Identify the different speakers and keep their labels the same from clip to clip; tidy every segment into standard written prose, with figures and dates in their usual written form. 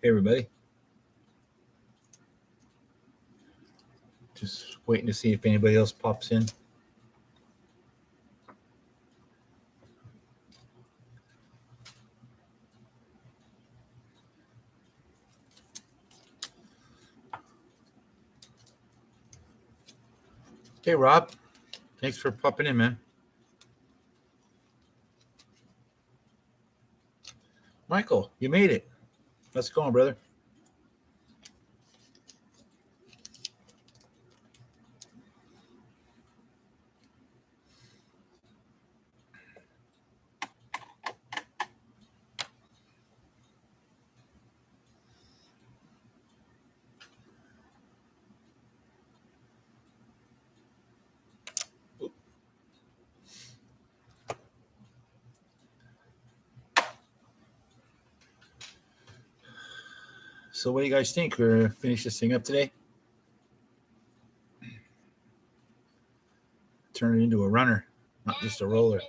Speaker 1: Hey, everybody. Just waiting to see if anybody else pops in. Hey, Rob. Thanks for popping in, man. Michael, you made it. Let's go on, brother. So what do you guys think? We're going to finish this thing up today? Turn it into a runner, not just a roller.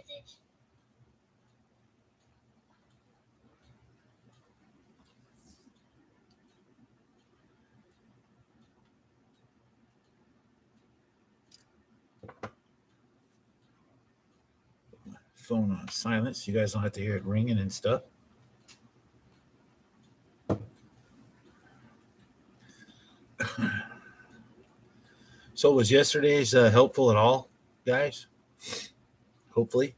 Speaker 1: Phone on silence. You guys don't have to hear it ringing and stuff. So was yesterday's helpful at all, guys? Hopefully.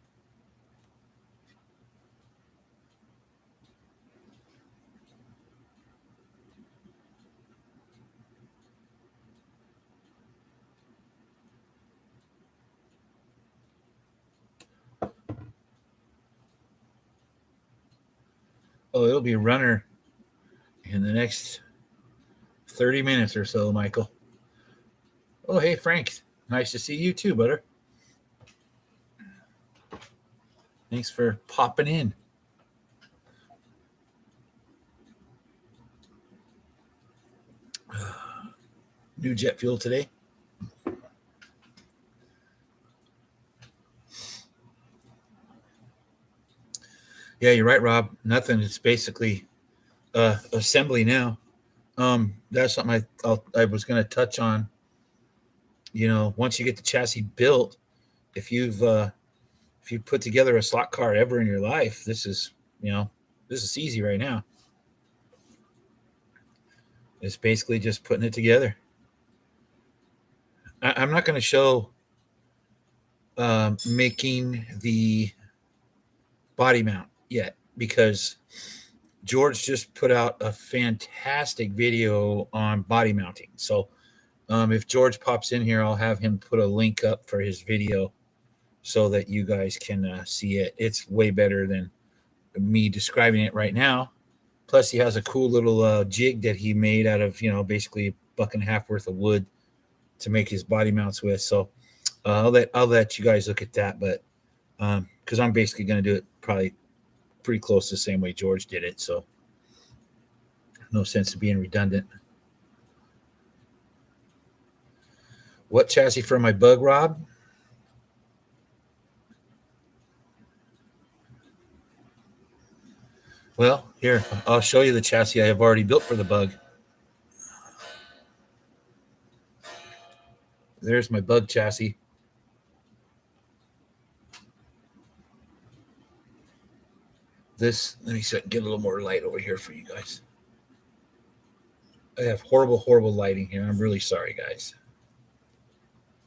Speaker 1: Oh, it'll be a runner in the next 30 minutes or so, Michael. Oh, hey, Frank. Nice to see you too, butter. Thanks for popping in. New jet fuel today. Yeah, you're right, Rob. Nothing. It's basically assembly now. That's something I was going to touch on. You know, once you get the chassis built, if you put together a slot car ever in your life, this is easy right now. It's basically just putting it together. I'm not going to show making the body mount yet because George just put out a fantastic video on body mounting. So if George pops in here, I'll have him put a link up for his video so that you guys can see it. It's way better than me describing it right now. Plus, he has a cool little jig that he made out of, basically $1.50 worth of wood to make his body mounts with. So I'll let you guys look at that. But because I'm basically going to do it probably pretty close to the same way George did it. So no sense of being redundant. What chassis for my bug, Rob? Well, here, I'll show you the chassis I have already built for the bug. There's my bug chassis. Let me get a little more light over here for you guys. I have horrible lighting here. I'm really sorry, guys.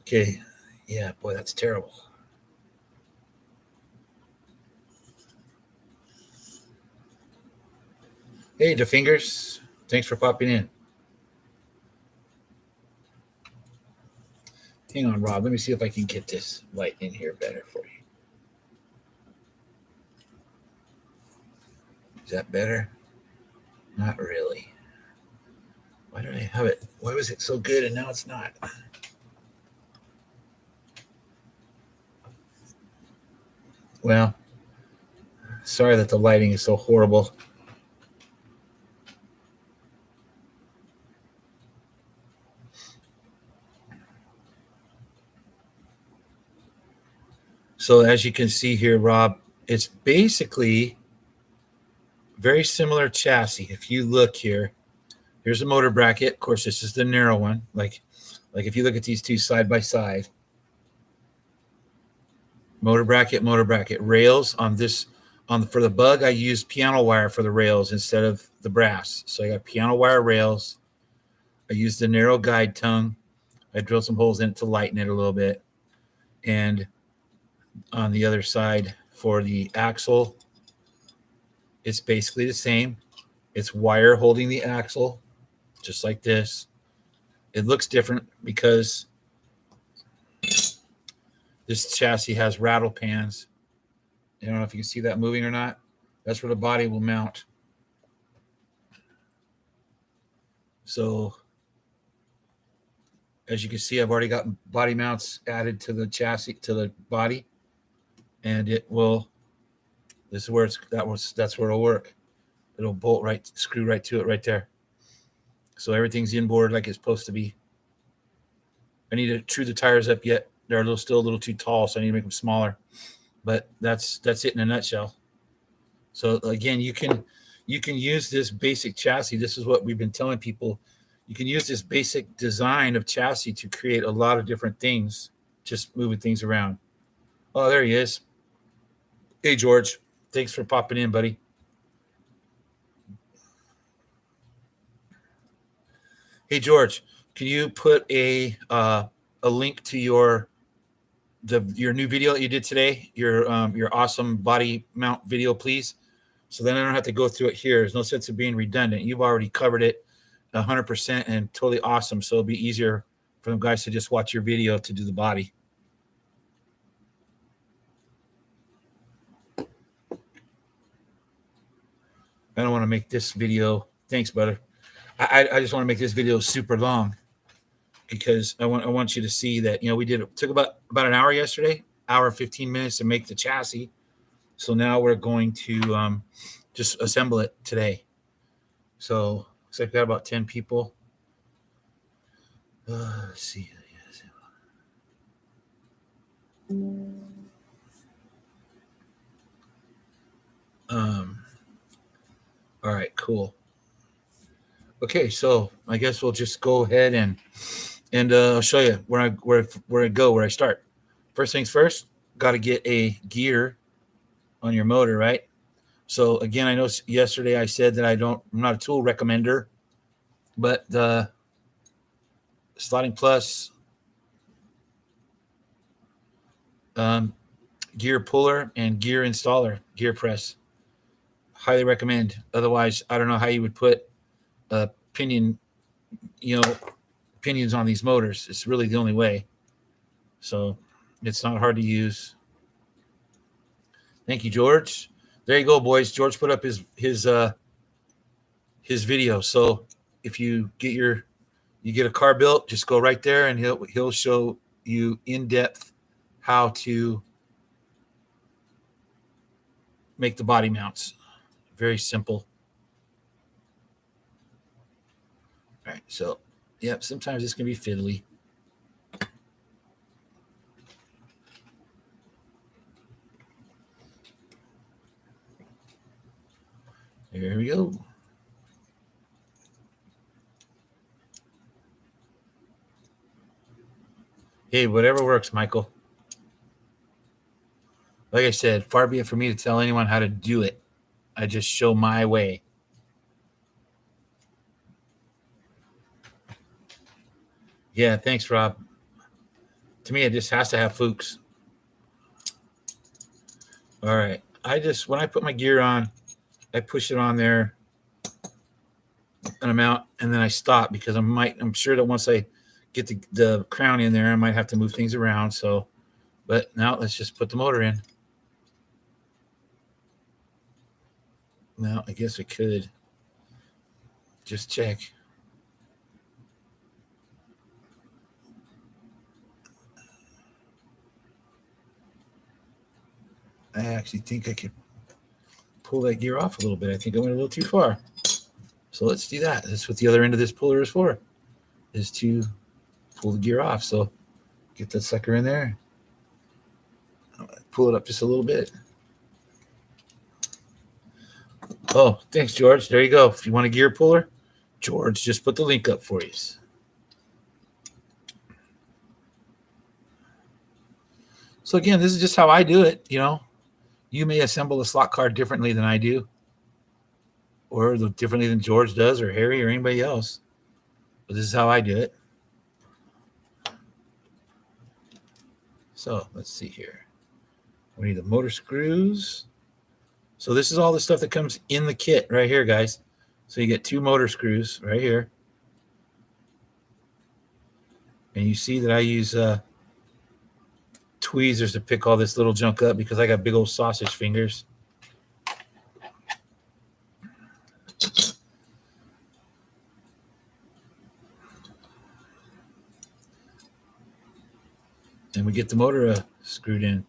Speaker 1: Okay. Yeah, boy, that's terrible. Hey, DeFingers. Thanks for popping in. Hang on, Rob. Let me see if I can get this light in here better for you. Is that better? Not really. Why did I have it? Why was it so good and now it's not? Well, sorry that the lighting is so horrible. So as you can see here, Rob, it's basically Very similar chassis. If you look here, here's a motor bracket. Of course, this is the narrow one. Like if you look at these two side by side, motor bracket, rails on this. For the Bug, I use piano wire for the rails instead of the brass. So I got piano wire rails. I used the narrow guide tongue. I drilled some holes in it to lighten it a little bit. And on the other side for the axle, it's basically the same. It's wire holding the axle, just like this. It looks different because this chassis has rattle pans. I don't know if you can see that moving or not. That's where the body will mount. So as you can see, I've already got body mounts added to the chassis, to the body, and it will. This is where that's where it'll work. It'll bolt right, screw right to it right there. So everything's inboard like it's supposed to be. I need to true the tires up yet. They're still a little too tall, so I need to make them smaller. But that's it in a nutshell. So again, you can use this basic chassis. This is what we've been telling people. You can use this basic design of chassis to create a lot of different things, just moving things around. Oh, there he is. Hey, George. Thanks for popping in, buddy. Hey, George, can you put a link to your new video that you did today, your awesome body mount video, please? So then I don't have to go through it here. There's no sense of being redundant. You've already covered it 100% and totally awesome. So it'll be easier for them guys to just watch your video to do the body. I don't want to make this video. Thanks, brother. I just want to make this video super long because I want you to see that, it took about an hour yesterday, hour 15 minutes to make the chassis. So now we're going to just assemble it today. So looks like we got about 10 people. Let's see. All right, cool. Okay, so I guess we'll just go ahead and I'll show you where I start. First things first, got to get a gear on your motor, right? So again, I know yesterday I said that I'm not a tool recommender, but the Sliding Plus gear puller and gear installer, gear press, highly recommend. Otherwise, I don't know how you would put pinions on these motors. It's really the only way. So it's not hard to use. Thank you, George. There you go, boys. George put up his video. So if you get a car built, just go right there and he'll show you in depth how to make the body mounts. Very simple. All right, so yep, sometimes this can be fiddly. There we go. Hey, whatever works, Michael. Like I said, far be it for me to tell anyone how to do it. I just show my way. Yeah, thanks, Rob. To me, it just has to have Fuchs. All right. When I put my gear on, I push it on there and I'm out, and then I stop because I'm sure that once I get the crown in there, I might have to move things around. So, but now let's just put the motor in. Now, I guess we could just check. I actually think I could pull that gear off a little bit. I think I went a little too far. So let's do that. That's what the other end of this puller is for, is to pull the gear off. So get that sucker in there. Pull it up just a little bit. Oh, thanks, George. There you go. If you want a gear puller, George just put the link up for you. So again, this is just how I do it. You may assemble a slot car differently than I do, or differently than George does, or Harry, or anybody else. But this is how I do it. So let's see here. We need the motor screws. So this is all the stuff that comes in the kit right here, guys. So you get 2 motor screws right here. And you see that I use tweezers to pick all this little junk up because I got big old sausage fingers. And we get the motor screwed in.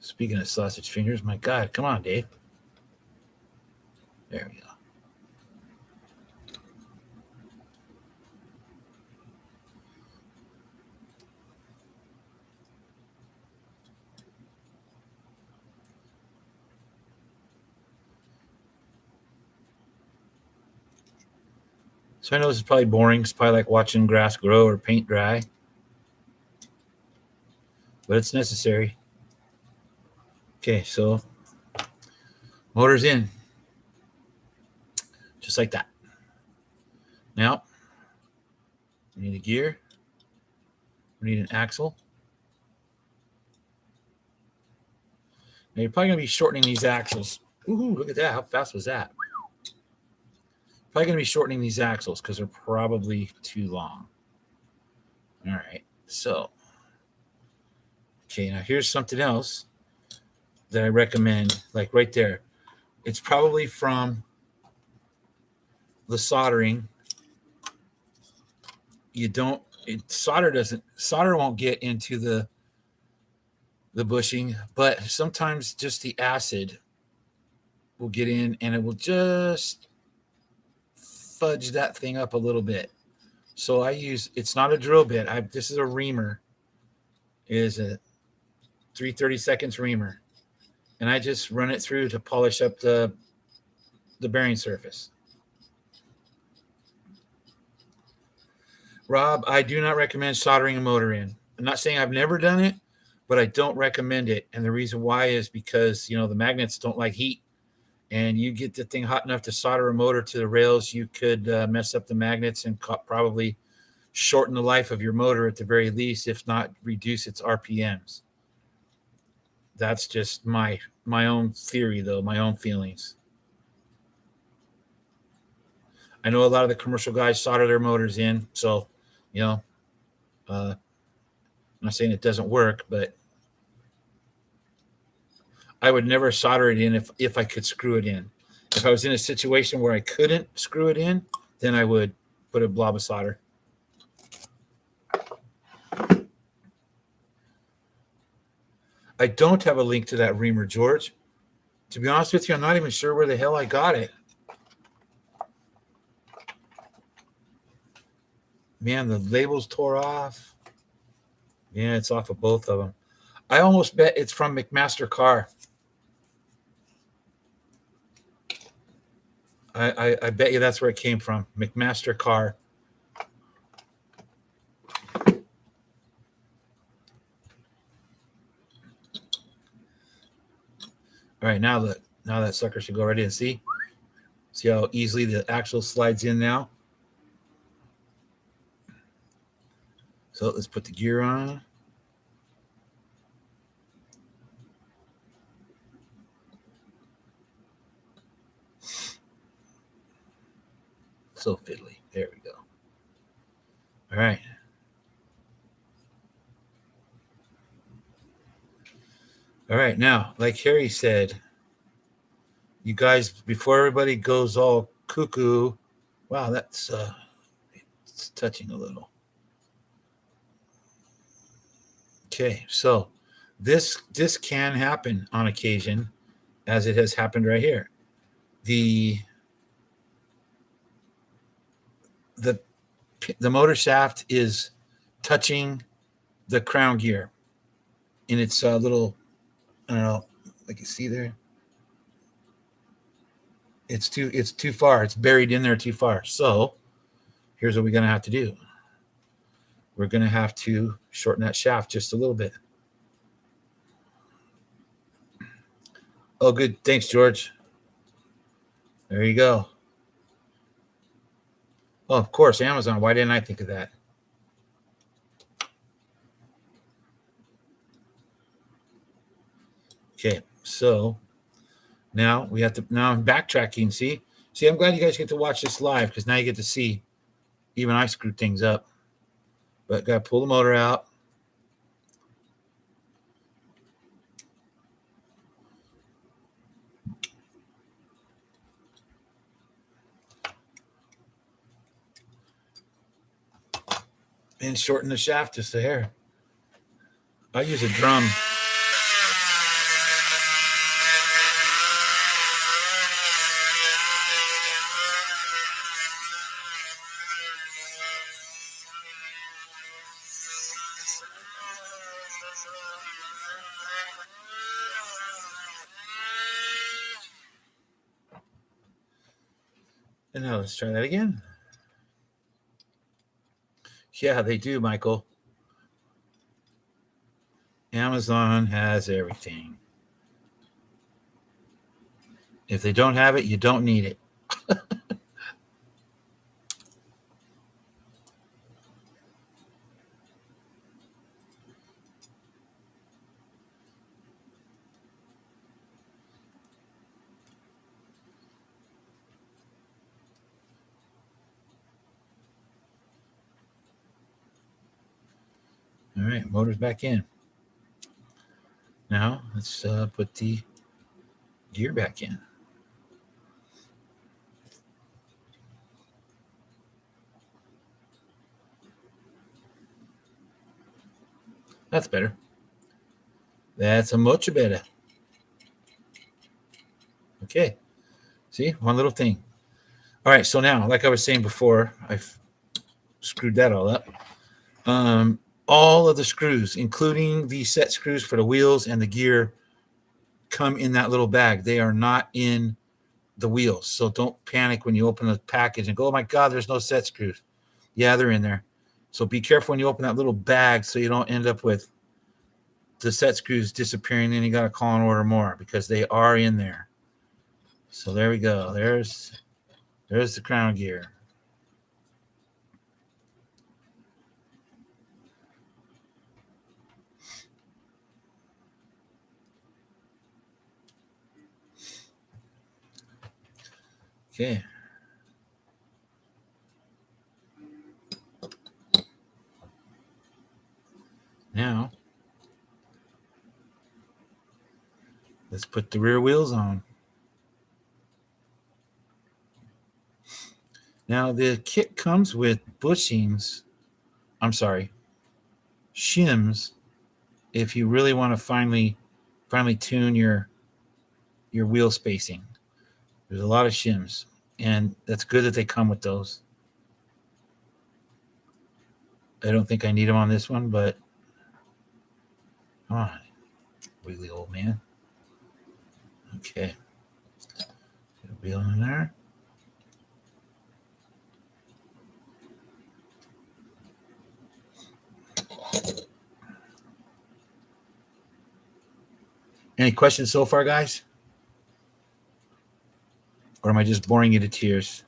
Speaker 1: Speaking of sausage fingers, my God, come on, Dave. There we go. So I know this is probably boring. It's probably like watching grass grow or paint dry. But it's necessary. Okay, so motor's in. Just like that. Now, we need a gear. We need an axle. Now, you're probably going to be shortening these axles. Ooh, look at that. How fast was that? Probably going to be shortening these axles because they're probably too long. All right, so. Okay, now here's something else that I recommend, like right there. It's probably from the soldering. Solder won't get into the bushing, but sometimes just the acid will get in and it will just fudge that thing up a little bit. So it's not a drill bit. This is a reamer. It is a 3/32 reamer. And I just run it through to polish up the bearing surface. Rob, I do not recommend soldering a motor in. I'm not saying I've never done it, but I don't recommend it. And the reason why is because, the magnets don't like heat. And you get the thing hot enough to solder a motor to the rails, you could mess up the magnets and probably shorten the life of your motor at the very least, if not reduce its RPMs. That's just my own theory, though, my own feelings. I know a lot of the commercial guys solder their motors in, so, I'm not saying it doesn't work, but I would never solder it in if I could screw it in. If I was in a situation where I couldn't screw it in, then I would put a blob of solder. I don't have a link to that reamer, George. To be honest with you, I'm not even sure where the hell I got it. Man, the labels tore off. Yeah, it's off of both of them. I almost bet it's from McMaster Car. I bet you that's where it came from. McMaster Car. All right, now that sucker should go right in. See how easily the axle slides in now. So let's put the gear on. So fiddly. There we go. All right. All right. Now, like Harry said, you guys, before everybody goes all cuckoo, wow, that's it's touching a little. Okay, so this can happen on occasion, as it has happened right here. The motor shaft is touching the crown gear in its little, I don't know, like you see there. It's too far. It's buried in there too far. So here's what we're going to have to do. We're going to have to shorten that shaft just a little bit. Oh, good. Thanks, George. There you go. Oh, of course, Amazon. Why didn't I think of that? Okay, so now we have to, now I'm backtracking. See, I'm glad you guys get to watch this live because now you get to see even I screwed things up. But got to pull the motor out. And shorten the shaft just a hair. I use a drum. And now let's try that again. Yeah, they do, Michael. Amazon has everything. If they don't have it, you don't need it. All right, motor's back in. Now let's put the gear back in. That's better. That's a much better. Okay. See, one little thing. All right, so now, like I was saying before, I've screwed that all up. All of the screws, including the set screws for the wheels and the gear, come in that little bag. They are not in the wheels. So don't panic when you open the package and go, oh my God, there's no set screws. Yeah, they're in there. So be careful when you open that little bag so you don't end up with the set screws disappearing. Then you got to call and order more because they are in there. So there we go. There's the crown gear. Okay. Now, let's put the rear wheels on. Now, the kit comes with bushings. I'm sorry, shims. If you really want to finally tune your wheel spacing, there's a lot of shims, and that's good that they come with those. I don't think I need them on this one, but come on, wiggly old man. Okay, get a wheel in there. Any questions so far, guys? Or am I just boring you to tears?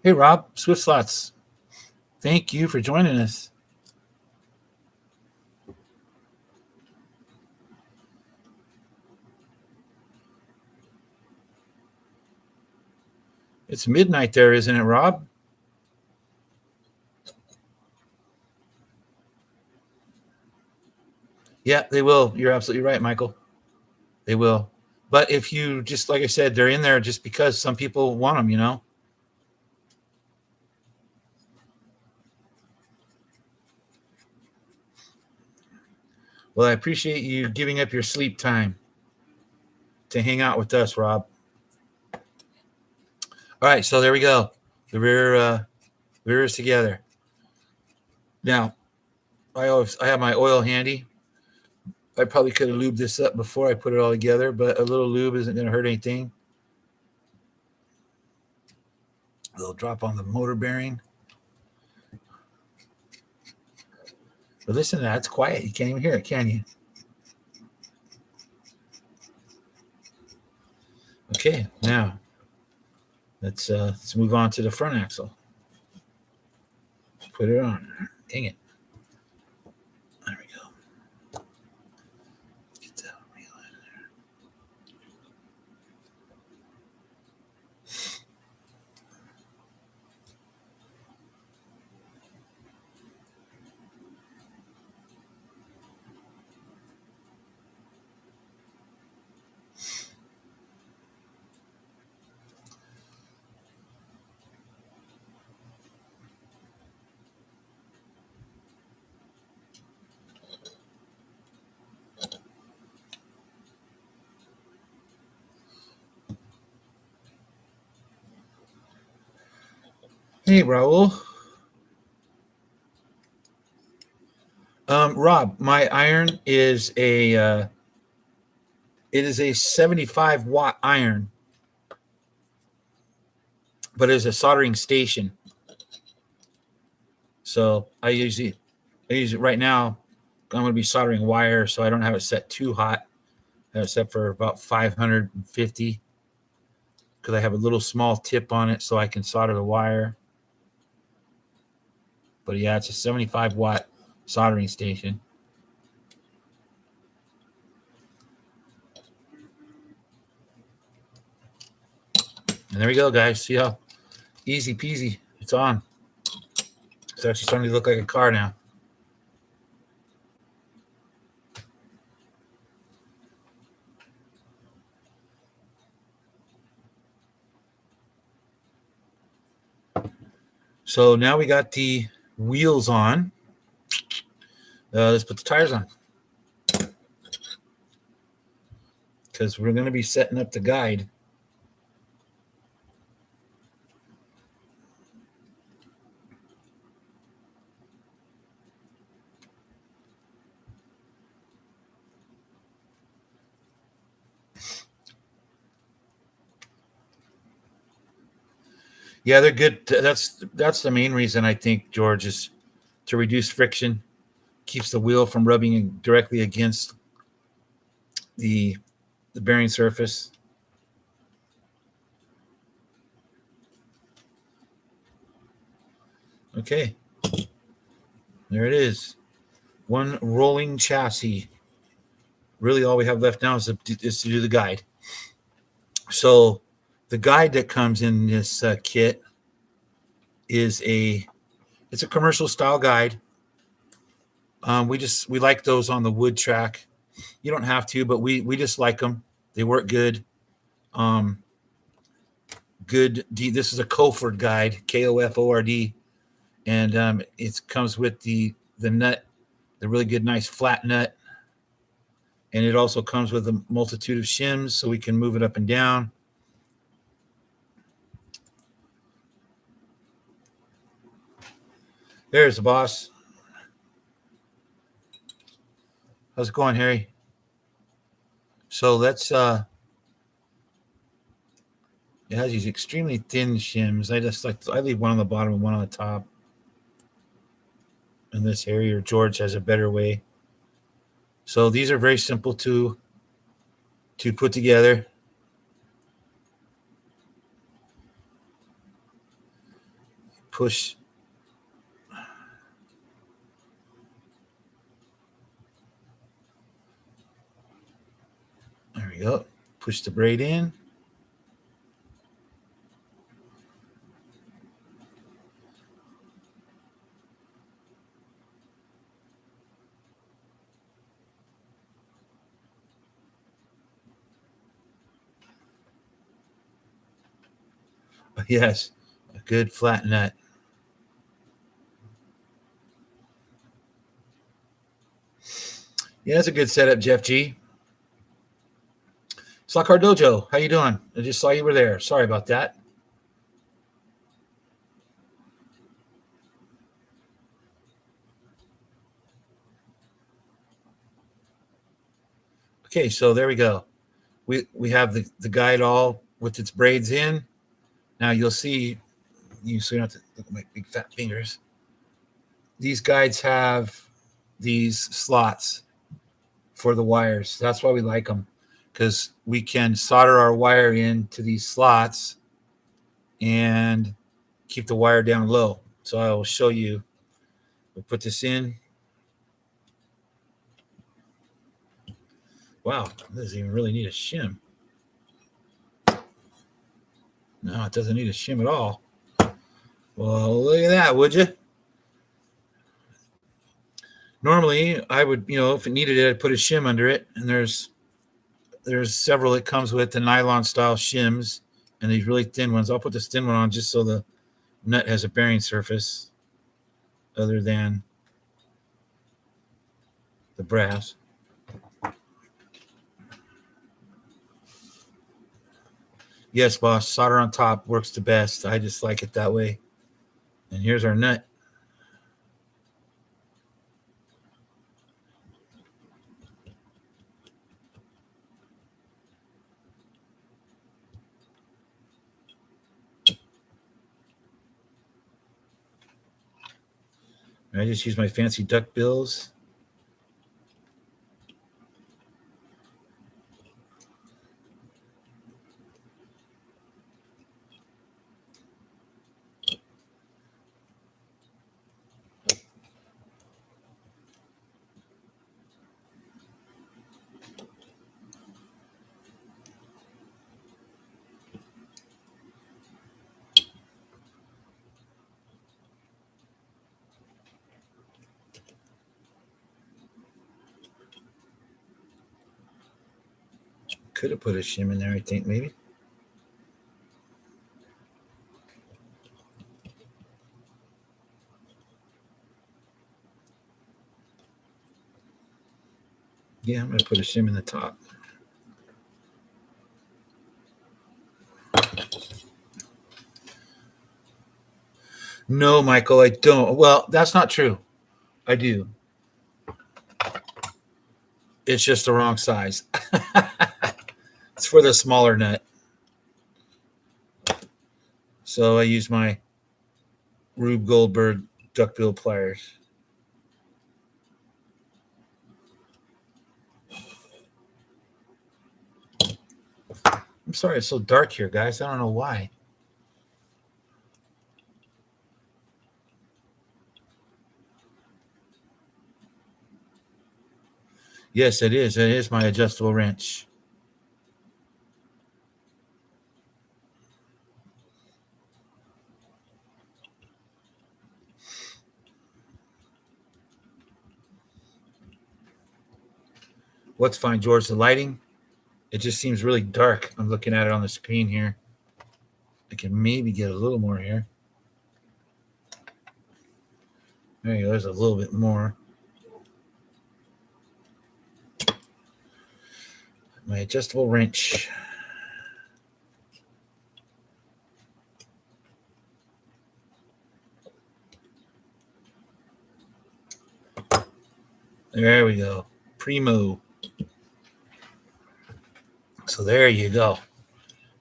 Speaker 1: Hey, Rob, Swift Slots. Thank you for joining us. It's midnight there, isn't it, Rob? Yeah, they will. You're absolutely right, Michael. They will. But if you just, like I said, they're in there just because some people want them, you know? Well, I appreciate you giving up your sleep time to hang out with us, Rob. All right, so there we go. The rear is together. Now, I have my oil handy. I probably could have lubed this up before I put it all together, but a little lube isn't going to hurt anything. A little drop on the motor bearing. But listen to that. It's quiet. You can't even hear it, can you? Okay, now let's move on to the front axle. Put it on. Dang it. There we go. Get that wheel in there. Hey, Raul. Rob, my iron is a 75-watt iron, but it's a soldering station. So I use it right now. I'm going to be soldering wire, so I don't have it set too hot. I have it set for about 550 because I have a little small tip on it so I can solder the wire. But yeah, it's a 75-watt soldering station. And there we go, guys. See how easy peasy it's on. It's actually starting to look like a car now. So now we got the wheels on. Let's put the tires on, because we're going to be setting up the guide. Yeah, they're good. That's the main reason, I think, George, is to reduce friction, keeps the wheel from rubbing directly against the bearing surface. Okay, there it is. One rolling chassis. Really, all we have left now is to do the guide. So the guide that comes in this kit is it's a commercial style guide. We like those on the wood track. You don't have to, but we just like them. They work good. This is a Koford guide, Koford, and it comes with the nut, the really good, nice flat nut, and it also comes with a multitude of shims, so we can move it up and down. There's the boss. How's it going, Harry? So let's it has these extremely thin shims. I leave one on the bottom and one on the top in this area. George has a better way. So these are very simple to put together. Push. There we go. Push the braid in. Yes, a good flat nut. Yeah, that's a good setup, Jeff G. Slot Dojo, how you doing? I just saw you were there. Sorry about that. Okay, so there we go. We have the guide all with its braids in. Now you'll see, so you don't have to look at my big fat fingers. These guides have these slots for the wires. That's why we like them, because we can solder our wire into these slots and keep the wire down low. So I will show you. We'll put this in. Wow, it doesn't even really need a shim. No, it doesn't need a shim at all. Well, look at that, would you? Normally, I would, if it needed it, I'd put a shim under it. And there's several it comes with, the nylon style shims and these really thin ones. I'll put this thin one on just so the nut has a bearing surface other than the brass. Yes, boss, solder on top works the best. I just like it that way. And here's our nut. I just use my fancy duck bills. Could have put a shim in there, I think, maybe. Yeah, I'm going to put a shim in the top. No, Michael, I don't. Well, that's not true. I do. It's just the wrong size. It's for the smaller nut. So I use my Rube Goldberg duckbill pliers. I'm sorry it's so dark here, guys. I don't know why. Yes, it is. It is my adjustable wrench. What's fine, George? The lighting? It just seems really dark. I'm looking at it on the screen here. I can maybe get a little more here. There you go. There's a little bit more. My adjustable wrench. There we go. Primo. So there you go.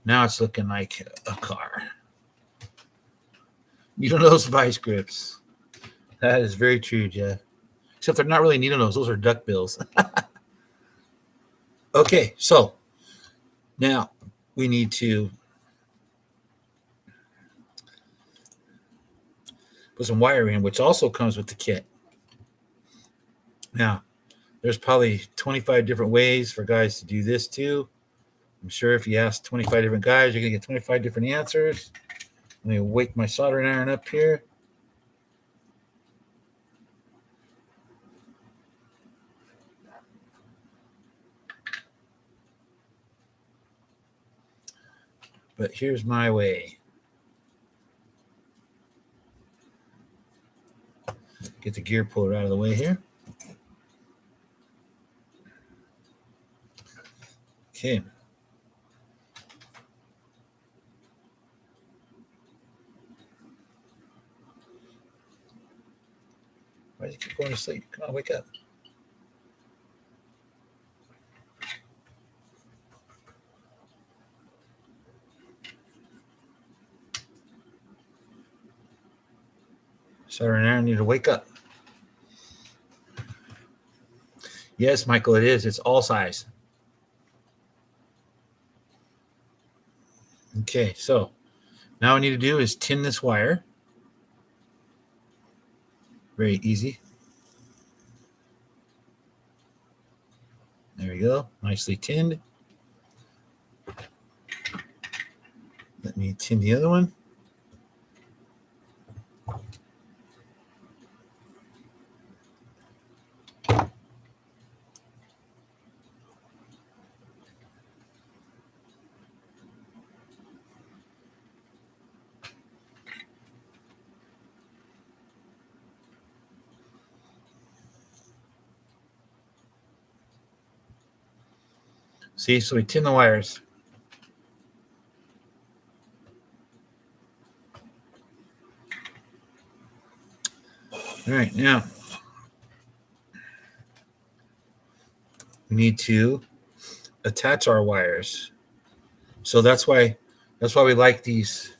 Speaker 1: Now it's looking like a car. Needle nose vice grips. That is very true, Jeff. Except they're not really needle nose. Those are duck bills. Okay, so now we need to put some wire in, which also comes with the kit. Now, there's probably 25 different ways for guys to do this too. I'm sure if you ask 25 different guys, you're going to get 25 different answers. Let me wake my soldering iron up here. But here's my way. Get the gear puller out of the way here. Okay. Why do you keep going to sleep? Come on, wake up. Soldering iron need to wake up. Yes, Michael, it is. It's all size. Okay, so now what I need to do is tin this wire. Very easy. There we go. Nicely tinned. Let me tin the other one. See, so we tin the wires. All right, now we need to attach our wires. So that's why we like these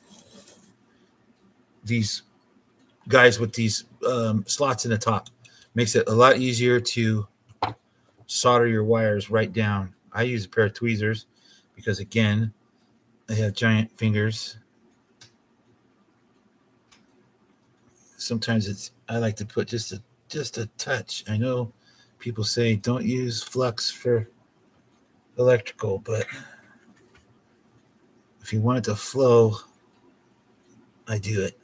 Speaker 1: guys with these slots in the top. Makes it a lot easier to solder your wires right down. I use a pair of tweezers because, again, I have giant fingers. Sometimes I like to put just a touch. I know people say don't use flux for electrical, but if you want it to flow, I do it.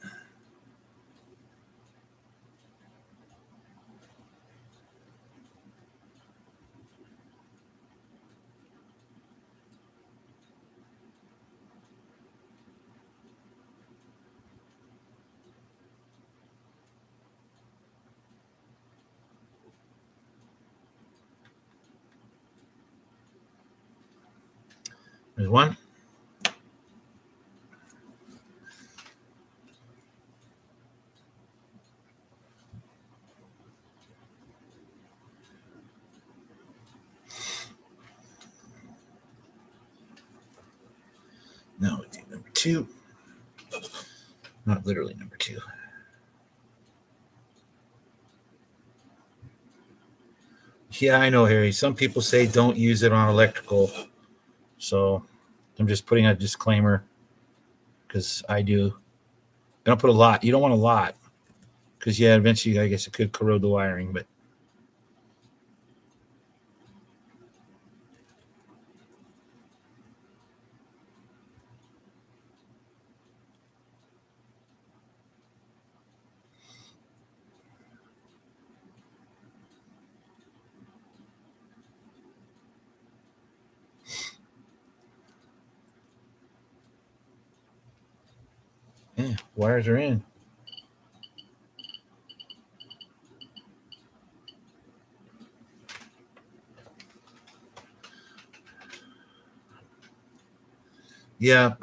Speaker 1: There's one. Now we do number two. Not literally number two. Yeah, I know, Harry. Some people say don't use it on electrical. So I'm just putting a disclaimer because I do. Don't put a lot. You don't want a lot because, yeah, eventually I guess it could corrode the wiring. But yeah, wires are in. Yeah,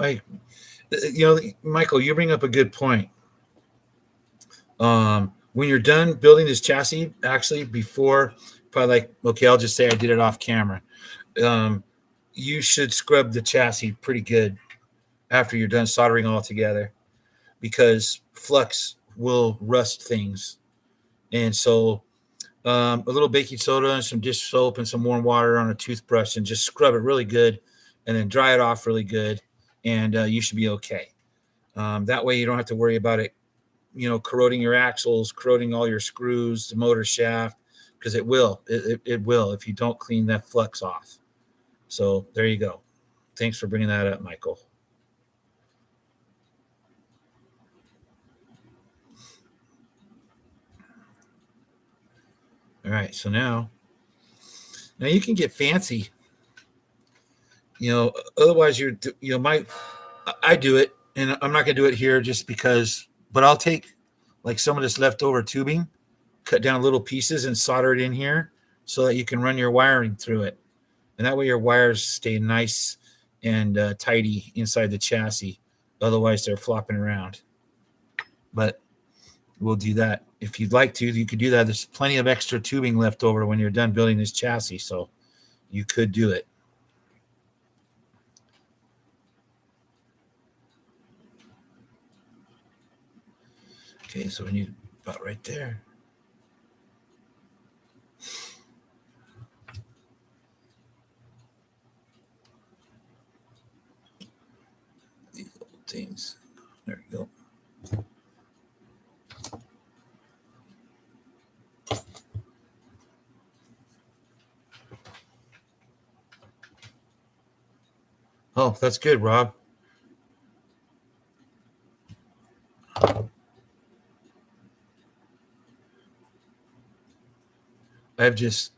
Speaker 1: Michael, you bring up a good point. When you're done building this chassis, actually, before probably okay, I'll just say I did it off camera. You should scrub the chassis pretty good after you're done soldering all together because flux will rust things. And so a little baking soda and some dish soap and some warm water on a toothbrush and just scrub it really good and then dry it off really good. And you should be okay. That way you don't have to worry about it, corroding your axles, corroding all your screws, the motor shaft, because it will. It will if you don't clean that flux off. So there you go. Thanks for bringing that up, Michael. All right, so now you can get fancy. Otherwise I do it, and I'm not gonna do it here just because. But I'll take like some of this leftover tubing, cut down little pieces, and solder it in here so that you can run your wiring through it, and that way your wires stay nice and tidy inside the chassis. Otherwise, they're flopping around. But we'll do that if you'd like to. You could do that. There's plenty of extra tubing left over when you're done building this chassis, so you could do it. Okay, so we need to About right there. These little things. There you go. Oh, that's good, Rob. I've just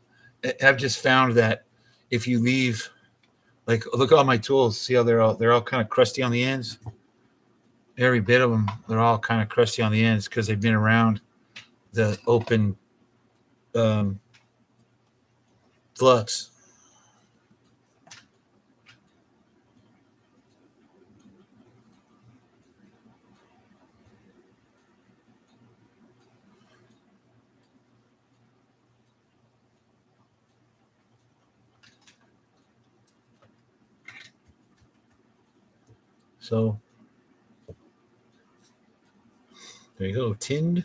Speaker 1: found that if you leave, like, look at all my tools. See how they're all kind of crusty on the ends. Every bit of them, they're all kind of crusty on the ends because they've been around the open flux. So there you go, tinned.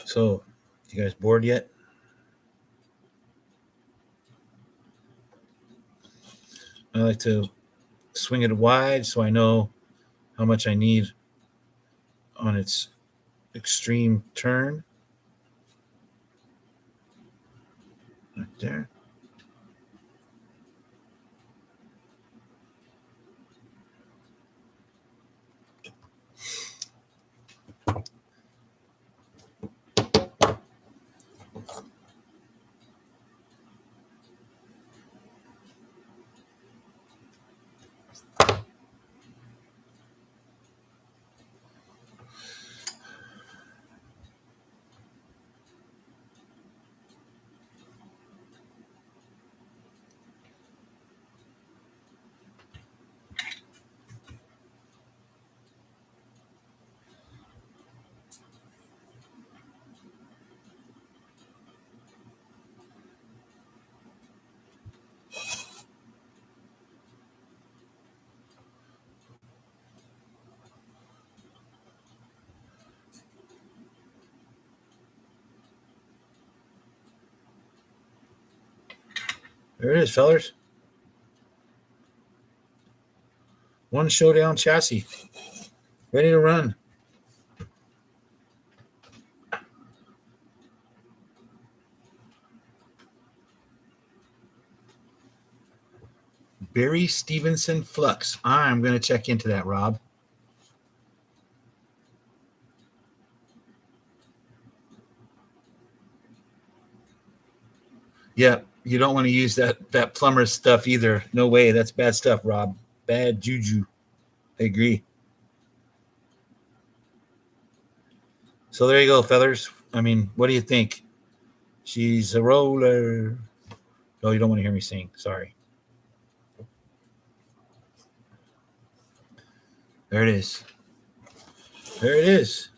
Speaker 1: So, you guys bored yet? I like to swing it wide so I know how much I need on its extreme turn. Right there. There it is, fellers. One Showdown chassis. Ready to run. Barry Stevenson Flux. I'm going to check into that, Rob. Yeah, you don't want to use that plumber stuff either. No way. That's bad stuff, Rob. Bad juju. I agree. So there you go, feathers. I mean, what do you think? She's a roller. Oh, you don't want to hear me sing. Sorry. There it is. There it is.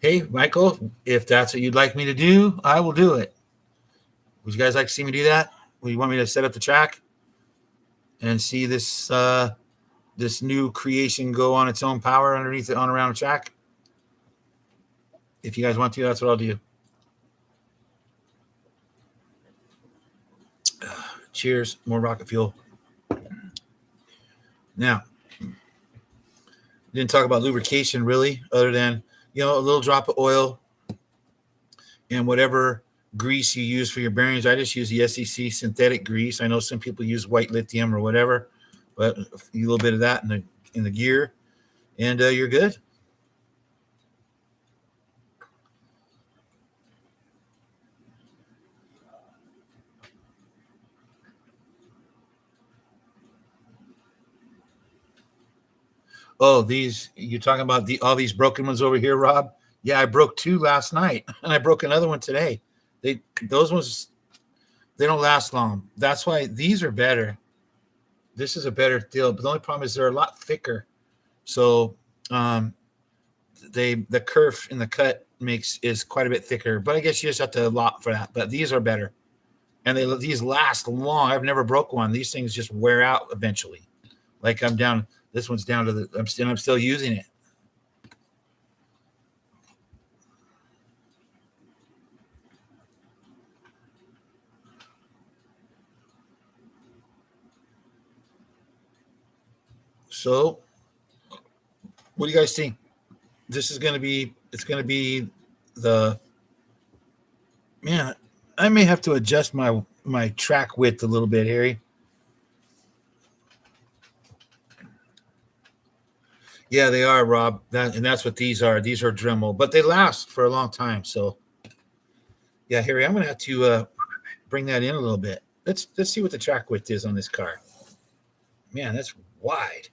Speaker 1: Hey, Michael, if that's what you'd like me to do, I will do it. Would you guys like to see me do that? Would you want me to set up the track and see this this new creation go on its own power underneath it on around the track? If you guys want to, that's what I'll do. Cheers. More rocket fuel. Now, didn't talk about lubrication really, other than, a little drop of oil and whatever grease you use for your bearings. I just use the SCC synthetic grease. I know some people use white lithium or whatever, but a little bit of that in the gear, and you're good. Oh, these you're talking about all these broken ones over here, Rob? Yeah, I broke 2 last night, and I broke another one today. Those ones they don't last long. That's why these are better. This is a better deal, but the only problem is they're a lot thicker. So um, the kerf in the cut is quite a bit thicker. But I guess you just have to lot for that. But these are better, and these last long. I've never broke one. These things just wear out eventually. Like I'm down. This one's down to I'm still using it. So, what do you guys think? This is going to be. It's going to be the man. I may have to adjust my track width a little bit, Harry. Yeah, they are, Rob. And that's what these are. These are Dremel, but they last for a long time. So, yeah, Harry, I'm going to have to bring that in a little bit. Let's see what the track width is on this car. Man, that's wide.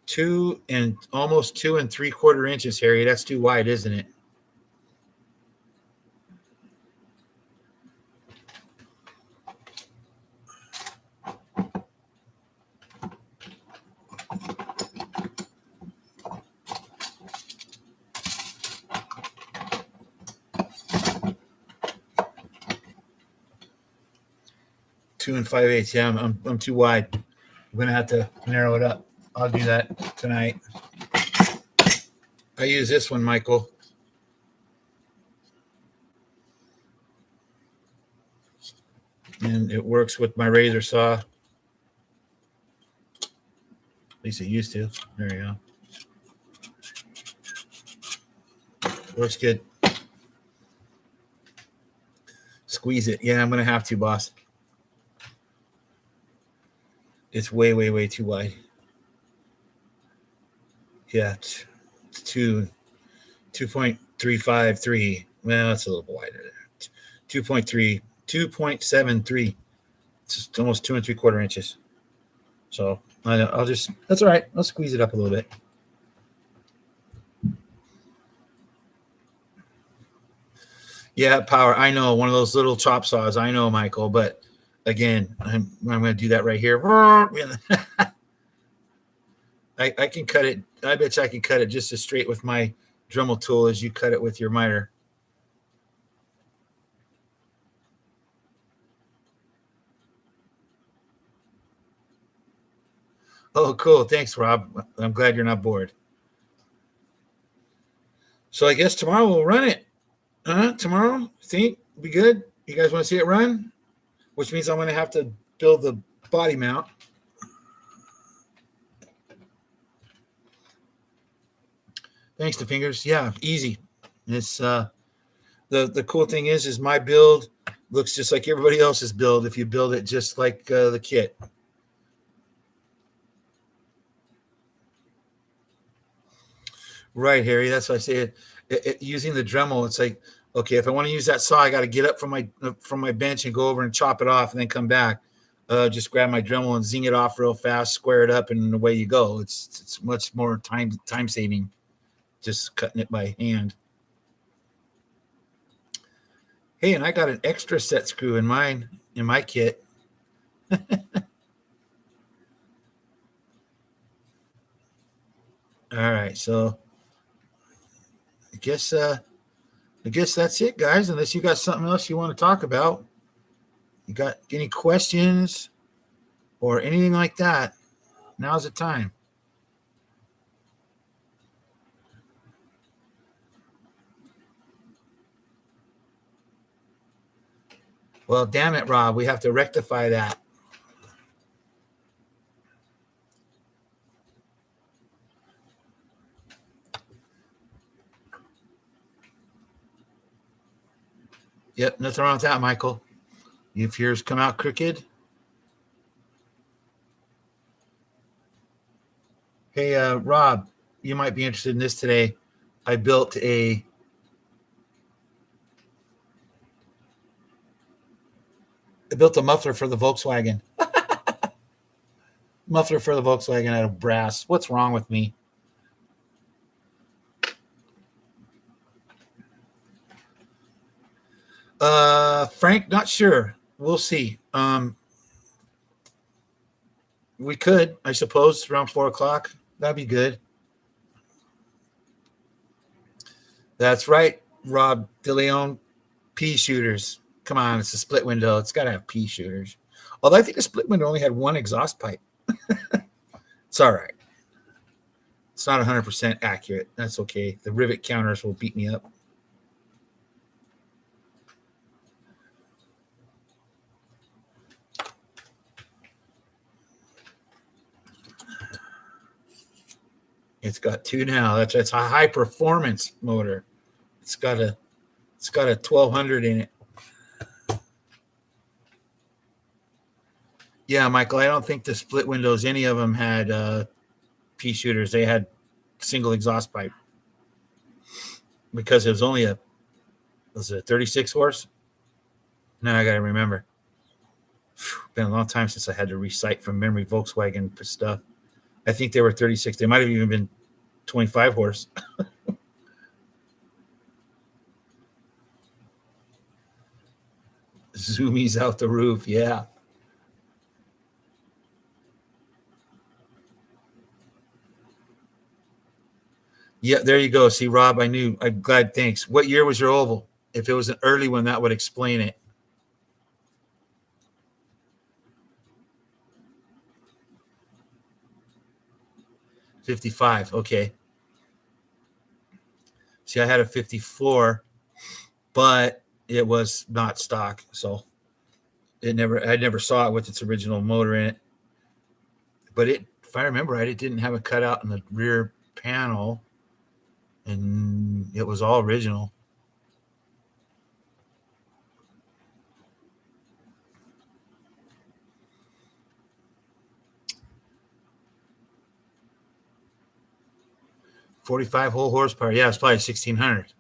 Speaker 1: 2 and almost 2 3/4 inches, Harry. That's too wide, isn't it? Two and 5/8. Yeah, I'm too wide. I'm gonna have to narrow it up. I'll do that tonight. I use this one, Michael. And it works with my razor saw. At least it used to. There you go. Works good. Squeeze it. Yeah, I'm going to have to, boss. It's way, way, way too wide. Yeah, 2.353. Well, that's a little wider there. 2.73. It's almost 2 3/4 inches. So I'll just, that's all right. I'll squeeze it up a little bit. Yeah, power. I know, one of those little chop saws. I know, Michael, but again, I'm going to do that right here. I can cut it. I bet you I can cut it just as straight with my Dremel tool as you cut it with your miter. Oh, cool. Thanks, Rob. I'm glad you're not bored. So I guess tomorrow we'll run it. Tomorrow, think be good. You guys want to see it run? Which means I'm going to have to build the body mount. Thanks to Fingers. Yeah, easy. It's the cool thing is my build looks just like everybody else's build if you build it just like the kit. Right, Harry. That's why I say it using the Dremel. It's like, okay, if I want to use that saw, I got to get up from my bench and go over and chop it off, and then come back. Just grab my Dremel and zing it off real fast, square it up, and away you go. It's much more time saving, just cutting it by hand. Hey, and I got an extra set screw in my kit. All right, so I guess that's it, guys. Unless you got something else you want to talk about, you got any questions or anything like that? Now's the time. Well, damn it, Rob, we have to rectify that. Yep, nothing wrong with that, Michael. If yours come out crooked. Hey, Rob, you might be interested in this today. I built a muffler for the Volkswagen. Muffler for the Volkswagen out of brass. What's wrong with me? Frank, not sure. We'll see. We could, I suppose, around 4:00. That'd be good. That's right, Rob DeLeon. Pea shooters. Come on, it's a split window. It's got to have pea shooters. Although I think the split window only had one exhaust pipe. It's all right. It's not 100% accurate. That's okay. The rivet counters will beat me up. It's got two now. That's a high performance motor. It's got a 1200 in it. Yeah, Michael, I don't think the split windows, any of them had pea shooters. They had single exhaust pipe because it was only was it a 36 horse? Now I got to remember. Been a long time since I had to recite from memory Volkswagen stuff. I think they were 36. They might have even been 25 horse. Zoomies out the roof. Yeah. Yeah, there you go. See, Rob, I knew. I'm glad. Thanks. What year was your oval? If it was an early one, that would explain it. 55. Okay. See, I had a 54, but it was not stock, so I never saw it with its original motor in it. But if I remember right, it didn't have a cutout in the rear panel, and it was all original. $45 whole horsepower. Yeah, it's probably 1600.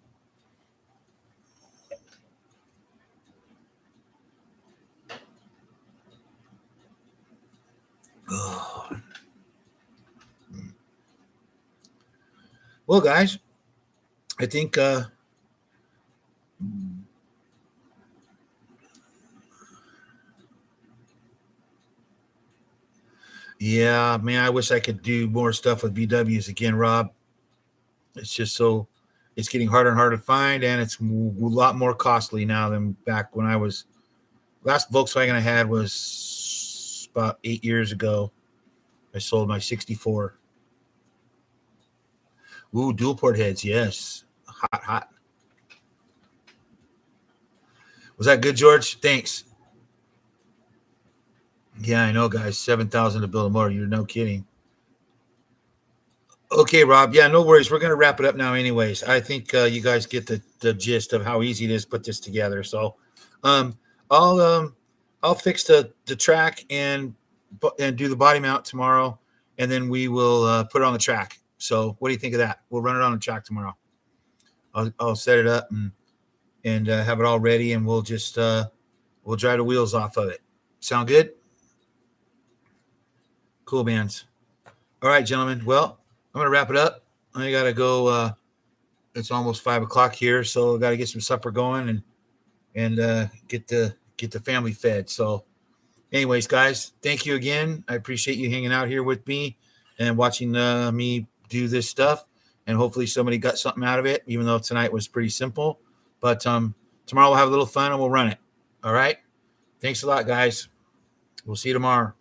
Speaker 1: Well, guys, I think yeah, man, I wish I could do more stuff with VWs again, Rob. It's just it's getting harder and harder to find, and it's a lot more costly now than back when I was. Last Volkswagen I had was about 8 years ago. I sold my 64. Ooh, dual port heads, yes. Hot. Was that good, George? Thanks. Yeah, I know, guys. 7,000 to build a motor. You're no kidding. Okay, Rob. Yeah, no worries. We're gonna wrap it up now, anyways. I think you guys get the gist of how easy it is to put this together. So, um, I'll fix the track and do the body mount tomorrow, and then we will put it on the track. So, what do you think of that? We'll run it on the track tomorrow. I'll set it up and have it all ready, and we'll just we'll dry the wheels off of it. Sound good? Cool, bands. All right, gentlemen. Well, I'm gonna wrap it up. I gotta go. It's almost 5:00 here, so I gotta get some supper going and get the family fed. So, anyways, guys, thank you again. I appreciate you hanging out here with me and watching me do this stuff. And hopefully, somebody got something out of it, even though tonight was pretty simple. But tomorrow we'll have a little fun and we'll run it. All right. Thanks a lot, guys. We'll see you tomorrow.